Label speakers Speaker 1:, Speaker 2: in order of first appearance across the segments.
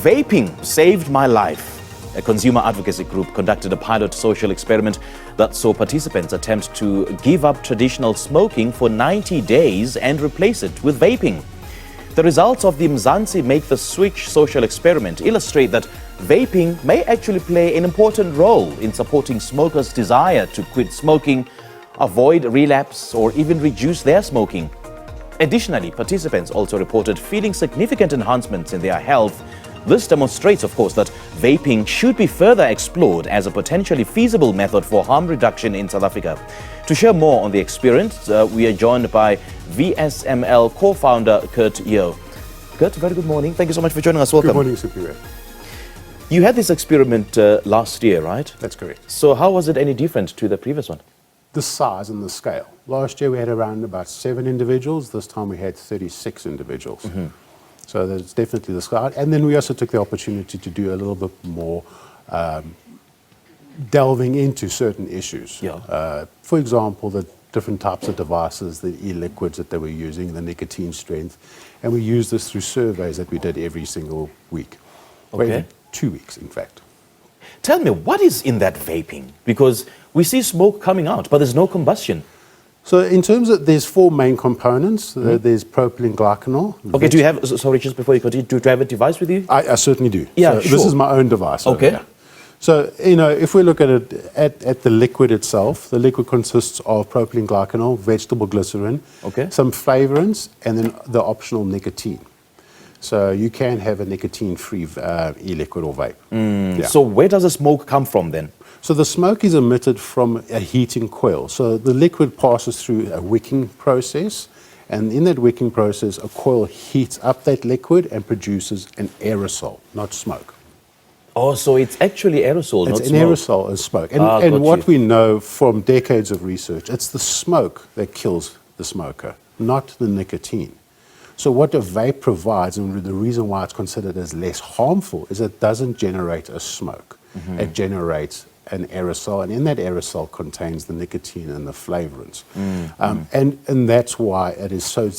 Speaker 1: Vaping Saved My Life. A consumer advocacy group conducted a pilot social experiment that saw participants attempt to give up traditional smoking for 90 days and replace it with vaping. The results of the Mzansi Make the Switch social experiment illustrate that vaping may actually play an important role in supporting smokers' desire to quit smoking, avoid relapse, or even reduce their smoking. Additionally, participants also reported feeling significant enhancements in their health. This demonstrates, of course, that vaping should be further explored as a potentially feasible method for harm reduction in South Africa. To share more on the experience, we are joined by VSML co-founder Kurt Yeo. Kurt, very good morning. Thank you so much for joining us. Welcome.
Speaker 2: Good morning, Superior.
Speaker 1: You had this experiment last year, right?
Speaker 2: That's correct.
Speaker 1: So how was it any different to the previous one?
Speaker 2: The size and the scale. Last year we had around about 7 individuals. This time we had 36 individuals. Mm-hmm. So there's definitely the scale. And then we also took the opportunity to do a little bit more delving into certain issues.
Speaker 1: Yeah.
Speaker 2: For example, the different types of devices, the e-liquids that they were using, the nicotine strength. And we used this through surveys that we did every single week.
Speaker 1: Okay.
Speaker 2: Every 2 weeks, in fact.
Speaker 1: Tell me, what is in that vaping? Because we see smoke coming out, but there's no combustion.
Speaker 2: So in terms of, there's 4 main components. Mm-hmm. There's propylene glycanol.
Speaker 1: Okay, do you have, sorry, just before you continue, do you have a device with you?
Speaker 2: I certainly do.
Speaker 1: Yeah,
Speaker 2: so
Speaker 1: sure.
Speaker 2: This is my own device.
Speaker 1: Okay.
Speaker 2: So, you know, if we look at it at the liquid itself, the liquid consists of propylene glycanol, vegetable glycerin,
Speaker 1: okay,
Speaker 2: some flavorants, and then the optional nicotine. So you can have a nicotine-free e-liquid or vape.
Speaker 1: Yeah. So where does the smoke come from then?
Speaker 2: So the smoke is emitted from a heating coil. So the liquid passes through a wicking process, and in that wicking process, a coil heats up that liquid and produces an aerosol, not smoke.
Speaker 1: Oh, so it's actually aerosol, not smoke.
Speaker 2: It's an aerosol and smoke. And what we know from decades of research, it's the smoke that kills the smoker, not the nicotine. So what a vape provides, and the reason why it's considered as less harmful, is it doesn't generate a smoke. Mm-hmm. It generates an aerosol, and in that aerosol contains the nicotine and the flavorants. Mm-hmm. And that's why it is so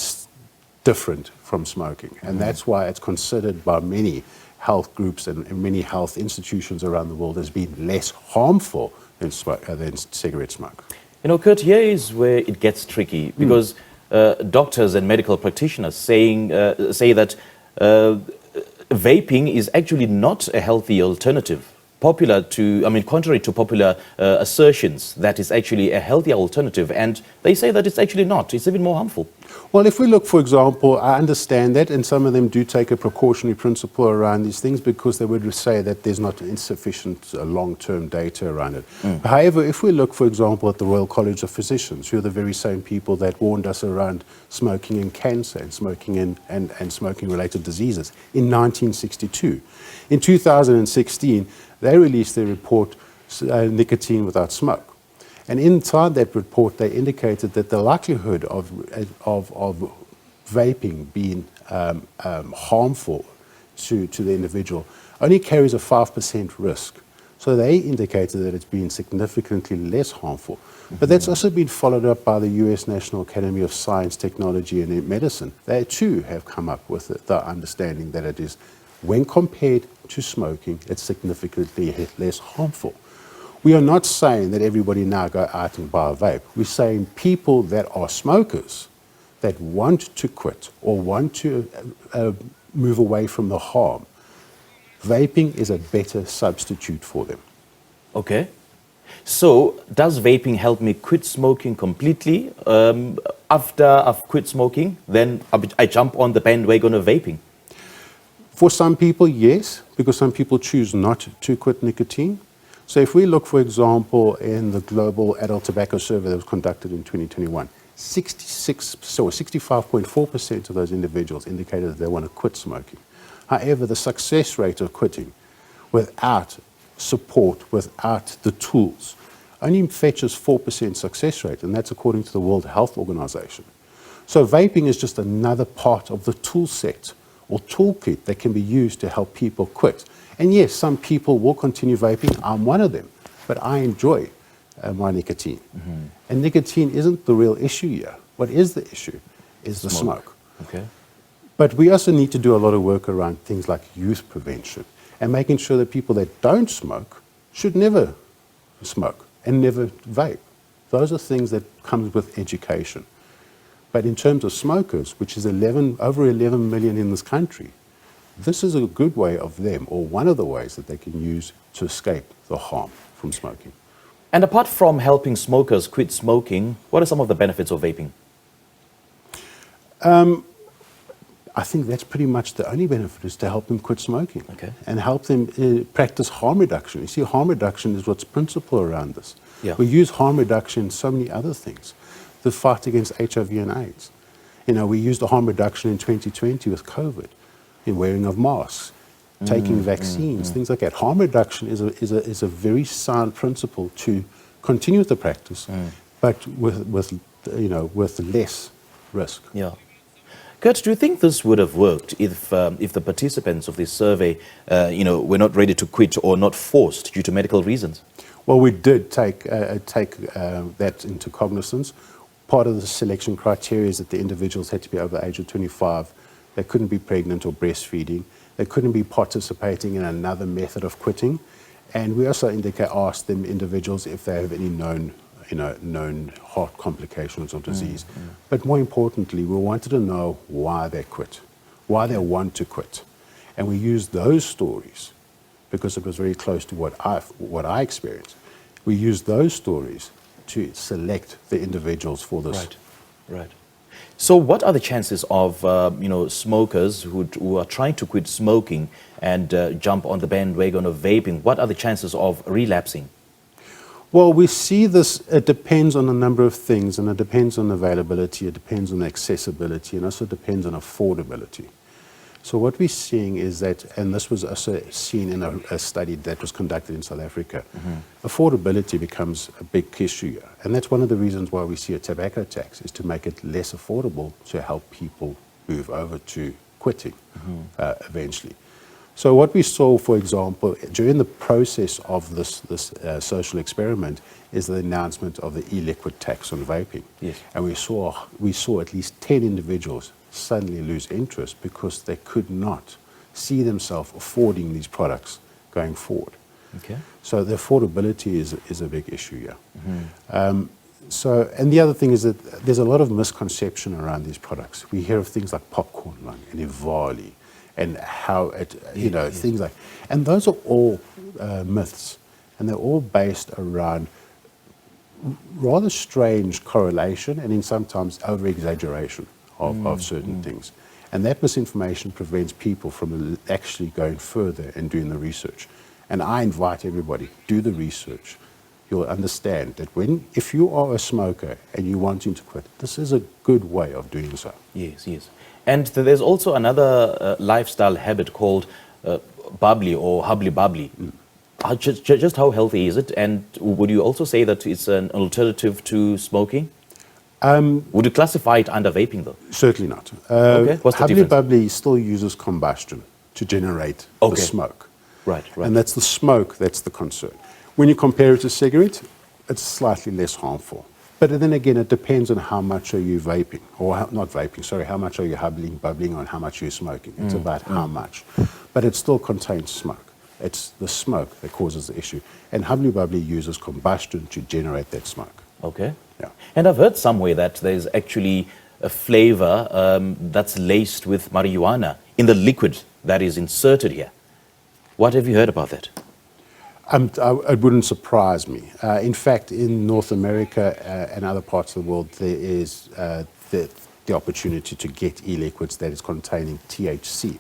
Speaker 2: different from smoking. And that's why it's considered by many health groups and many health institutions around the world as being less harmful than cigarette smoke.
Speaker 1: You know, Kurt, here is where it gets tricky, because doctors and medical practitioners say that vaping is actually not a healthy alternative. Contrary to popular assertions that it's actually a healthy alternative, and they say that it's actually not. It's even more harmful.
Speaker 2: Well, if we look, for example, I understand that, and some of them do take a precautionary principle around these things because they would say that there's not insufficient long-term data around it. However, if we look, for example, at the Royal College of Physicians, who are the very same people that warned us around smoking and cancer and smoking and smoking-related diseases in 1962. In 2016, they released their report, Nicotine Without Smoke. And inside that report, they indicated that the likelihood of vaping being harmful to the individual only carries a 5% risk. So they indicated that it's been significantly less harmful. Mm-hmm. But that's also been followed up by the US National Academy of Science, Technology and Medicine. They too have come up with the understanding that it is, when compared to smoking, it's significantly less harmful. We are not saying that everybody now go out and buy a vape. We're saying people that are smokers that want to quit or want to move away from the harm, vaping is a better substitute for them.
Speaker 1: Okay. So does vaping help me quit smoking completely? After I've quit smoking, then I jump on the bandwagon of vaping?
Speaker 2: For some people, yes, because some people choose not to quit nicotine. So if we look, for example, in the global adult tobacco survey that was conducted in 2021, 65.4% of those individuals indicated that they want to quit smoking. However, the success rate of quitting without support, without the tools, only fetches 4% success rate, and that's according to the World Health Organization. So vaping is just another part of the tool set or toolkit that can be used to help people quit. And yes, some people will continue vaping. I'm one of them, but I enjoy my nicotine. Mm-hmm. And nicotine isn't the real issue here. What is the issue is the smoke.
Speaker 1: Okay.
Speaker 2: But we also need to do a lot of work around things like youth prevention and making sure that people that don't smoke should never smoke and never vape. Those are things that come with education. But in terms of smokers, which is over 11 million in this country, this is a good way of them, or one of the ways that they can use to escape the harm from smoking.
Speaker 1: And apart from helping smokers quit smoking, what are some of the benefits of vaping?
Speaker 2: I think that's pretty much the only benefit, is to help them quit smoking.
Speaker 1: Okay.
Speaker 2: And help them practice harm reduction. You see, harm reduction is what's principal around this.
Speaker 1: Yeah.
Speaker 2: We use harm reduction in so many other things. The fight against HIV and AIDS. You know, we used the harm reduction in 2020 with COVID, in wearing of masks, taking vaccines, things like that. Harm reduction is a very sound principle to continue with the practice, but with less risk.
Speaker 1: Yeah. Kurt, do you think this would have worked if the participants of this survey, were not ready to quit or not forced due to medical reasons?
Speaker 2: Well, we did take that into cognizance. Part of the selection criteria is that the individuals had to be over the age of 25. They couldn't be pregnant or breastfeeding. They couldn't be participating in another method of quitting. And we also asked them individuals if they have any known heart complications or disease. But more importantly, we wanted to know why they quit, why they want to quit. And we used those stories, because it was very close to what I experienced. We used those stories to select the individuals for this.
Speaker 1: Right. So what are the chances of smokers who are trying to quit smoking and jump on the bandwagon of vaping? What are the chances of relapsing?
Speaker 2: Well, we see this, it depends on a number of things, and it depends on availability, it depends on accessibility, and also depends on affordability. So what we're seeing is that, and this was also seen in a study that was conducted in South Africa, affordability becomes a big issue here. And that's one of the reasons why we see a tobacco tax, is to make it less affordable to help people move over to quitting eventually. So what we saw, for example, during the process of this social experiment, is the announcement of the e-liquid tax on vaping.
Speaker 1: Yes.
Speaker 2: And we saw at least 10 individuals suddenly lose interest because they could not see themselves affording these products going forward.
Speaker 1: Okay.
Speaker 2: So the affordability is a big issue here. And the other thing is that there's a lot of misconception around these products. We hear of things like popcorn lung and Ivali, and how things like, and those are all myths, and they're all based around rather strange correlation and in sometimes over-exaggeration of certain things. And that misinformation prevents people from actually going further and doing the research. And I invite everybody, do the research. You'll understand that if you are a smoker and you're wanting to quit, this is a good way of doing so.
Speaker 1: Yes. And there's also another lifestyle habit called bubbly or bubbly. Just how healthy is it? And would you also say that it's an alternative to smoking? Would you classify it under vaping though?
Speaker 2: Certainly not.
Speaker 1: Okay. What's the difference?
Speaker 2: Bubbly still uses combustion to generate the smoke.
Speaker 1: Right.
Speaker 2: And that's the smoke that's the concern. When you compare it to cigarette, it's slightly less harmful. But then again, it depends on how much are you vaping, or not vaping, sorry, how much are you bubbling, or how much are you smoking. It's about how much. But it still contains smoke. It's the smoke that causes the issue. And bubbly uses combustion to generate that smoke.
Speaker 1: Okay.
Speaker 2: Yeah.
Speaker 1: And I've heard somewhere that there's actually a flavor that's laced with marijuana in the liquid that is inserted here. What have you heard about that?
Speaker 2: It wouldn't surprise me. In fact, in North America and other parts of the world, there is the opportunity to get e-liquids that is containing THC.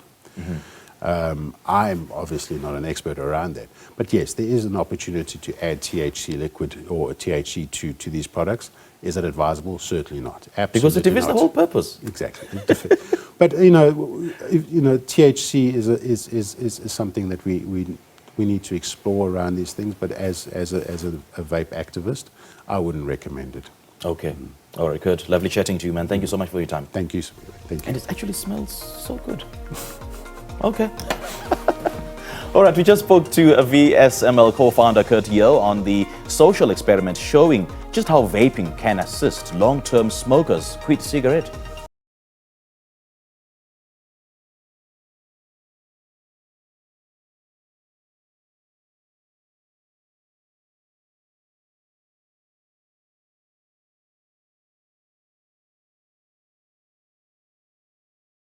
Speaker 2: I'm obviously not an expert around that. But yes, there is an opportunity to add THC liquid or THC to these products. Is it advisable? Certainly not. Absolutely
Speaker 1: because it defeats the whole purpose.
Speaker 2: Exactly. But THC is something that we need to explore around these things. But as a vape activist, I wouldn't recommend it.
Speaker 1: Okay. All right, Kurt. Lovely chatting to you, man. Thank you so much for your time.
Speaker 2: Thank you. Thank you.
Speaker 1: And it actually smells so good. Okay. All right, we just spoke to a VSML co-founder, Kurt Yeo, on the social experiment showing just how vaping can assist long-term smokers quit cigarette.